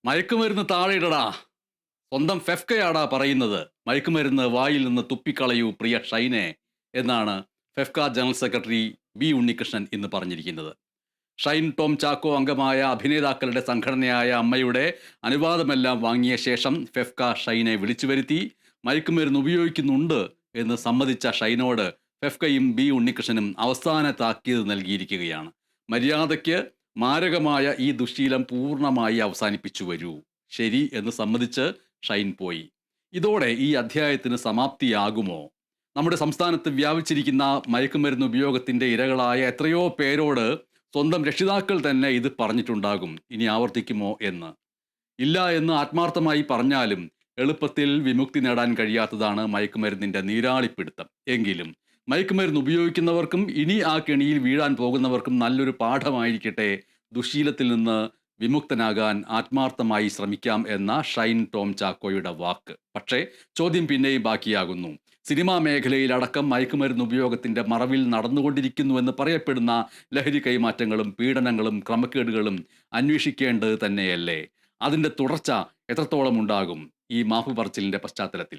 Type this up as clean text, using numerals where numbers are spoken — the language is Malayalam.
മയക്കുമരുന്ന് താഴെയിടടാ. സ്വന്തം ഫെഫ്കയാടാ പറയുന്നത്. മയക്കുമരുന്ന് വായിൽ നിന്ന് തുപ്പിക്കളയൂ പ്രിയ ഷൈനെ എന്നാണ് FEFKA general secretary B Unnikrishnan ഇന്ന് പറഞ്ഞിരിക്കുന്നത്. ഷൈൻ ടോം ചാക്കോ അംഗമായ അഭിനേതാക്കളുടെ സംഘടനയായ അമ്മയുടെ അനുവാദമെല്ലാം വാങ്ങിയ ശേഷം ഫെഫ്ക ഷൈനെ വിളിച്ചു വരുത്തി മയക്കുമരുന്ന് ഉപയോഗിക്കുന്നുണ്ട് എന്ന് സമ്മതിച്ച ഷൈനോട് ഫെഫ്കയും ബി ഉണ്ണികൃഷ്ണനും അവസാന താക്കീത് നൽകിയിരിക്കുകയാണ്. മര്യാദയ്ക്ക് മാരകമായ ഈ ദുശ്ശീലം പൂർണ്ണമായി അവസാനിപ്പിച്ചു വരൂ. ശരി എന്ന് സമ്മതിച്ച് ഷൈൻ പോയി. ഇതോടെ ഈ അധ്യായത്തിന് സമാപ്തിയാകുമോ? നമ്മുടെ സംസ്ഥാനത്ത് വ്യാപിച്ചിരിക്കുന്ന മയക്കുമരുന്ന് ഉപയോഗത്തിന്റെ ഇരകളായ എത്രയോ പേരോട് സ്വന്തം രക്ഷിതാക്കൾ തന്നെ ഇത് പറഞ്ഞിട്ടുണ്ടാകും. ഇനി ആവർത്തിക്കുമോ എന്ന്. ഇല്ല എന്ന് ആത്മാർത്ഥമായി പറഞ്ഞാലും എളുപ്പത്തിൽ വിമുക്തി നേടാൻ കഴിയാത്തതാണ് മയക്കുമരുന്നിന്റെ നീരാളിപ്പിടുത്തം. എങ്കിലും മയക്കുമരുന്ന് ഉപയോഗിക്കുന്നവർക്കും ഇനി ആ കെണിയിൽ വീഴാൻ പോകുന്നവർക്കും നല്ലൊരു പാഠമായിരിക്കട്ടെ. ദുശ്ശീലത്തിൽ നിന്ന് വിമുക്തനാകാൻ ആത്മാർത്ഥമായി ശ്രമിക്കാം എന്ന ഷൈൻ ടോം ചാക്കോയുടെ വാക്ക്. പക്ഷേ ചോദ്യം പിന്നെയും ബാക്കിയാകുന്നു. സിനിമാ മേഖലയിൽ അടക്കം മയക്കുമരുന്ന് ഉപയോഗത്തിന്റെ മറവിൽ നടന്നുകൊണ്ടിരിക്കുന്നുവെന്ന് പറയപ്പെടുന്ന ലഹരി കൈമാറ്റങ്ങളും പീഡനങ്ങളും ക്രമക്കേടുകളും അന്വേഷിക്കേണ്ടത് തന്നെയല്ലേ? അതിന്റെ തുടർച്ച എത്രത്തോളം ഉണ്ടാകും ഈ മാപ്പ് പറച്ചിലിന്റെ പശ്ചാത്തലത്തിൽ?